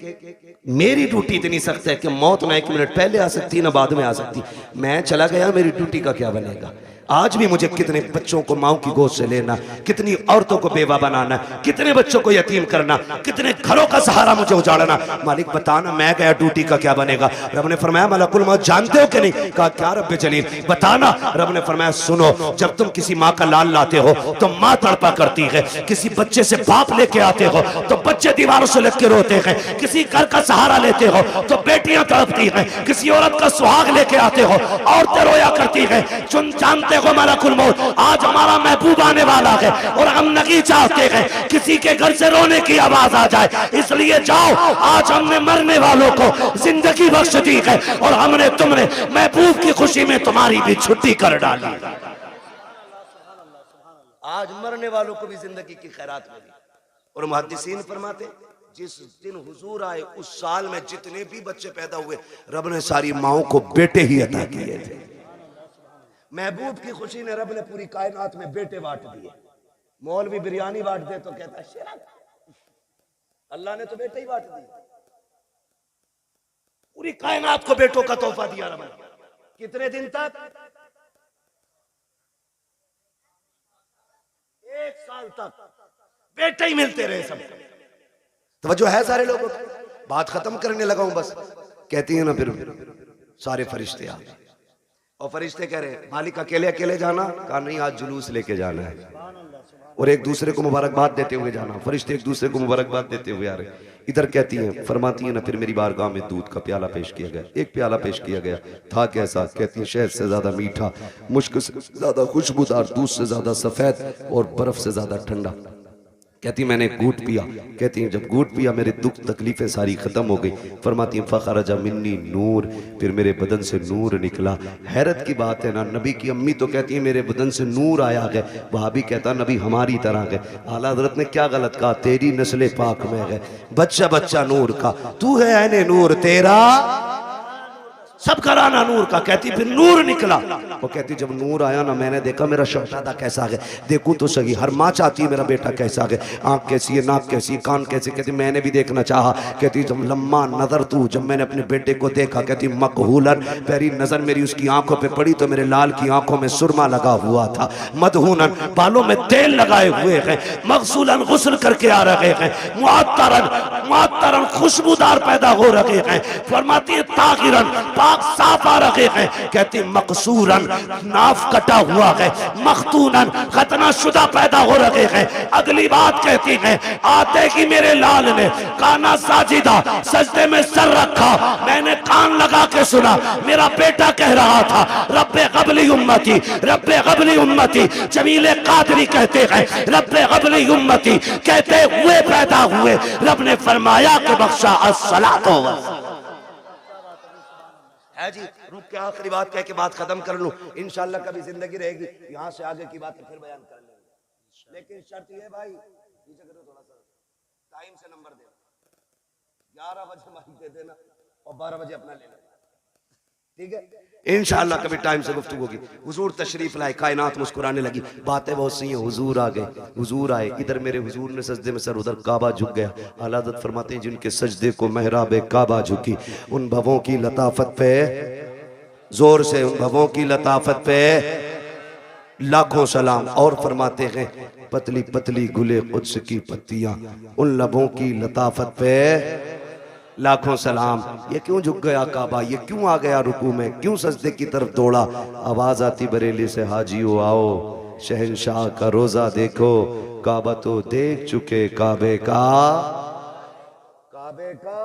मेरी ड्यूटी इतनी सख्त है कि मौत ना 1 मिनट पहले आ सकती ना बाद में आ सकती। मैं चला गया, मेरी ड्यूटी का क्या बनेगा? आज भी मुझे कितने बच्चों को माओ की गोद से लेना, कितनी औरतों को बेवा बनाना, कितने बच्चों को यतीम करना, कितने घरों का सहारा मुझे उजाड़ना। मालिक बताना, मैं गया ड्यूटी का क्या बनेगा? रब ने फरमाया मलकुल मौत जानते हो कि नहीं? कहा क्या रब जलील बताना। रब ने फरमाया सुनो, जब तुम किसी माँ का लाल लाते हो तो माँ तड़पा करती है, किसी बच्चे से बाप लेके आते हो तो बच्चे दीवारों से लग के रोते हैं, किसी घर का सहारा लेते हो तो बेटियां तड़पती हैं, किसी औरत का सुहाग लेके आते हो औरतें रोया करती हैं। जानते हो मलकुल मौत आज हमारा महबूब आने वाला है और हम नहीं चाहते हैं किसी के घर से रोने की आवाज आ जाए, इसलिए जाओ, आज हमने मरने वालों को जिंदगी बख्श दी है और हमने तुमने महबूब की खुशी में तुम्हारी भी छुट्टी कर डाली। आज मरने वालों को भी जिंदगी की खैरात मिली। और मुहद्दिसीन फरमाते जिस दिन हुजूर आए उस साल में जितने भी बच्चे पैदा हुए रब ने सारी माओं को बेटे ही अता किए थे। महबूब की खुशी ने रब ने पूरी कायनात में बेटे बांट दिए। मौलवी बिरयानी बांट दे तो कहता है अल्लाह ने तो बेटे ही बांट दिए। पूरी कायनात को बेटों का तोहफा दिया रब ने। कितने दिन तक? 1 साल तक बेटे ही मिलते रहे सबको। तवज्जो है सारे लोगों को? बात खत्म करने लगा हूं बस। कहती है ना फिर सारे फरिश्ते आ गए और फरिश्ते कह रहे मालिक अकेले अकेले जाना? कहा नहीं, आज जुलूस लेके जाना है और एक दूसरे को मुबारकबाद देते हुए जाना। फरिश्ते एक दूसरे को मुबारकबाद देते हुए आ रहे। इधर कहती हैं, फरमाती है ना, फिर मेरी बारगाह में दूध का प्याला पेश किया गया। एक प्याला पेश किया गया, था कैसा? कहती है शहद से ज्यादा मीठा, मुश्क से ज्यादा खुशबूदार, दूध से ज्यादा सफेद और बर्फ से ज्यादा ठंडा। कहती मैंने घूट पिया। कहती हैं जब घूट पिया मेरे दुख तकलीफें सारी खत्म हो गई। फरमाती फखरजा मिन्नी नूर, फिर मेरे बदन से नूर निकला। हैरत की बात है ना, नबी की अम्मी तो कहती है मेरे बदन से नूर आया है, वहाबी कहता नबी हमारी तरह है। आला हज़रत ने क्या गलत कहा? तेरी नस्ल पाक में है, बच्चा बच्चा नूर का, तू है ऐने नूर तेरा सब कराना नूर का। कहती फिर नूर निकला। वो कहती जब नूर आया ना, मैंने देखा मेरा शहजादा कैसा है, देखूं तो सही। हर माँ चाहती है मेरा बेटा कैसा है, आंख कैसी है, नाक कैसी है, कान कैसी। कहती मैंने भी देखना चाहा। कहती जब लम्मा नजर तू, जब मैंने अपने बेटे को देखा, कहती मकहूलन, पहली नजर मेरी उसकी आंखों पे पड़ी तो मेरे लाल की आंखों में सुरमा लगा हुआ था। मदहूनन, बालों में तेल लगाए हुए हैं। मगसूलन, गुस्ल करके आ रहे हैं। मुअत्तरन, मुअत्तरन, खुशबूदार पैदा हो रहे हैं। फरमाती है ताहिरन, पाक साफ आ रहे हैं। कहती मकसूरन, नाफ कटा हुआ है। मखतूनन, खतना शुदा पैदा हो रहे हैं। अगली बात कहती है आते ही मेरे लाल ने काना साजिदा, सजदे में सर रखा। मैंने कान लगा के सुना, मेरा बेटा कह रहा था रब्बे क़ब्ली उम्मती, रब्बे क़ब्ली उम्मती। जमीले कादरी कहते हैं रब्बे क़ब्ली उम्मती कहते हुए पैदा हुए। रब ने फरमाया कि बख्शा अस्सलातो है जी। रुक के आखिरी बात कह के बात खत्म कर लूं। इंशाल्लाह कभी जिंदगी रहेगी यहां से आगे की बातें फिर बयान कर लेंगे, लेकिन शर्त ये भाई पीछे करो थोड़ा सा, टाइम से नंबर देना। 11 बजे माइक दे देना और 12 बजे अपना ले लेना, ठीक है? इंशाल्लाह कभी टाइम से गुफ्तगू होगी। हुजूर तशरीफ लाए, कायनात मुस्कुराने लगी। बातें बहुत सी हैं। हुजूर आ गए, हुजूर आए। इधर मेरे हुजूर ने सजदे में सर, उधर काबा झुक गया। आला हज़रत फरमाते हैं जिनके सजदे को महराबे काबा झुकी, उन भवों की लताफत पे, जोर से, उन भवों की लताफत पे लाखों सलाम। और फरमाते हैं पतली पतली गुले कुद्स की पत्तियां, उन लबों की लताफत पे लाखों सलाम। ये क्यों झुक गया काबा, ये क्यों आ गया रुकू में, क्यों सजदे की तरफ दौड़ा? आवाज आती बरेली से हाजियो आओ, शहंशाह का रोजा देखो। काबा तो देख चुके, काबे का, काबे का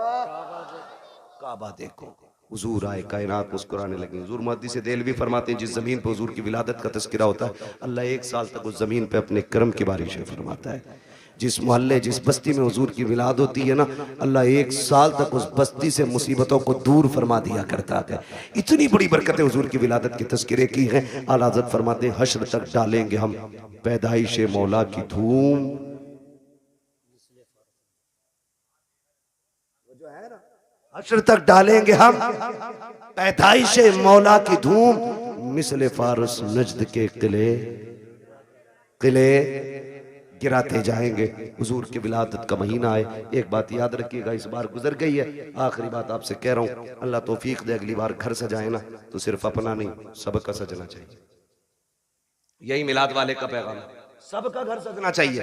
काबा देखो। हुजूर आए, कायनात मुस्कुराने लगी। हुजूर मुहद्दिस देलवी फरमाते हैं जिस ज़मीन पर हुजूर की विलादत का तज़किरा होता है, अल्लाह 1 साल तक उस ज़मीन पे अपने करम की बारिशें फरमाता है। जिस मोहल्ले जिस बस्ती में हुजूर की विलाद होती है ना, अल्लाह 1 साल तक उस बस्ती से मुसीबतों को दूर फरमा दिया करता है। इतनी बड़ी बरकतें हुजूर की विलादत के तज़किरे की हैं। आला हज़रत फरमाते हैं हश्र तक डालेंगे हम पैदाइश मौला की धूम। हश्र तक डालेंगे हम पैदाइश मौला की धूम, मिसले फारस नजद के किले किले गिराते जाएंगे। हुजूर की विलादत का महीना है। एक बात याद रखिएगा, इस बार गुजर गई है, आखिरी बात आपसे कह रहा हूं, अल्लाह तौफीक दे अगली बार घर सजाए ना तो सिर्फ अपना नहीं सबका सजना चाहिए। यही मिलाद वाले का पैगाम, सबका घर सजना चाहिए।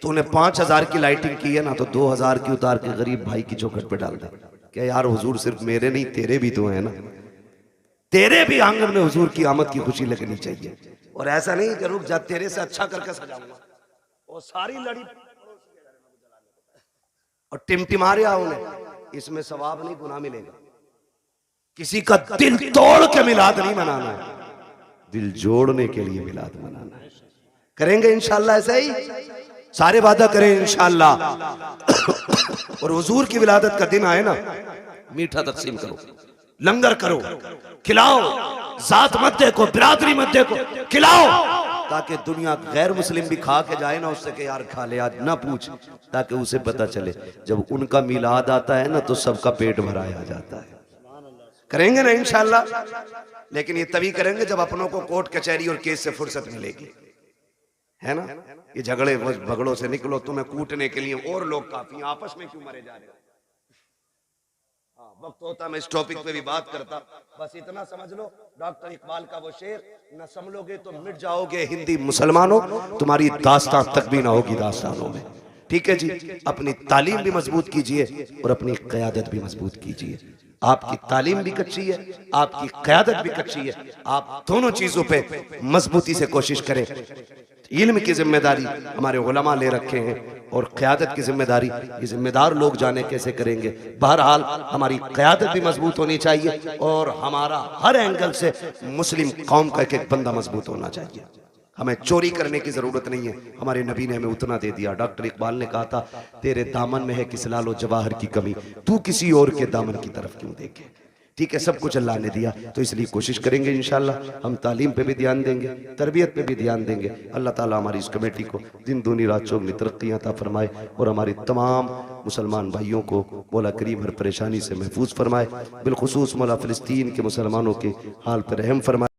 तूने 5000 की लाइटिंग की है ना तो 2000 की उतार के गरीब भाई की चौखट पे डाल दे। क्या यार हुजूर सिर्फ मेरे नहीं तेरे भी तो है ना, तेरे भी आंगन में हुजूर की आमद की खुशी लगनी चाहिए। और ऐसा नहीं कि रुक जा तेरे से अच्छा करके सजाऊंगा और सारी लड़ी और टिमटिमा रहा उन्हें, इसमें सवाब नहीं गुनाह मिलेगा। किसी का दिल तोड़ के मिलाद नहीं मनाना है, दिल जोड़ने के लिए मिलाद मनाना है। करेंगे इंशाल्लाह ऐसे ही, सारे वादा करें इंशाल्लाह। और हुजूर की विलादत का दिन आए ना, मीठा तकसीम करो, लंगर करो, खिलाओ, जात मत देखो, बिरादरी मत देखो, खिलाओ, ताकि दुनिया गैर मुस्लिम भी खा के जाए ना उससे कि यार खा ले आज, ना पूछ, ताकि उसे पता चले जब उनका मिलाद आता है ना तो सबका पेट भराया जाता है। करेंगे ना इंशाल्लाह, लेकिन ये तभी करेंगे जब अपनों को कोर्ट कचहरी और केस से फुर्सत मिलेगी, है ना। ये झगड़े भगड़ों से निकलो, तुम्हें कूटने के लिए और लोग काफी, आपस में क्यों मरे जा रहे हो। हाँ, वक्त होता मैं इस टॉपिक पे भी बात करता, बस इतना समझ लो डॉक्टर इकबाल का वो शेर, न संभलोगे तो मिट जाओगे हिंदी मुसलमानों, तुम्हारी दास्तां तक भी ना होगी दास्तानों में। ठीक है जी, अपनी तालीम भी मजबूत कीजिए और अपनी क़यादत भी मजबूत कीजिए। आपकी तालीम भी कच्ची है, आपकी क़यादत भी कच्ची है, आप दोनों चीजों पे मजबूती से कोशिश करें। इल्म की जिम्मेदारी हमारे उलमा ले रखे हैं और क़यादत की जिम्मेदारी ये जिम्मेदार लोग जाने कैसे करेंगे। बहरहाल हमारी क़यादत भी मजबूत होनी चाहिए और हमारा हर एंगल से मुस्लिम कौम का एक एक बंदा मजबूत होना चाहिए। हमें चोरी करने की जरूरत नहीं है, हमारे नबी ने हमें उतना दे दिया। डॉक्टर इकबाल ने कहा था तेरे दामन में है किस लालो जवाहर की कमी, तू किसी और के दामन की तरफ क्यों देखे। ठीक है, सब कुछ अल्लाह ने दिया, तो इसलिए कोशिश करेंगे इंशाल्लाह। हम तालीम पे भी ध्यान देंगे, तरबियत पे भी ध्यान देंगे। अल्लाह ताला हमारी इस कमेटी को दिन दूनी रात चौगुनी तरक्की अता फरमाए और हमारी तमाम मुसलमान भाइयों को मौला करीम हर परेशानी से महफूज फरमाए। बिलखुसूस मौला फ़िलिस्तीन के मुसलमानों के हाल पर रहम फरमाए।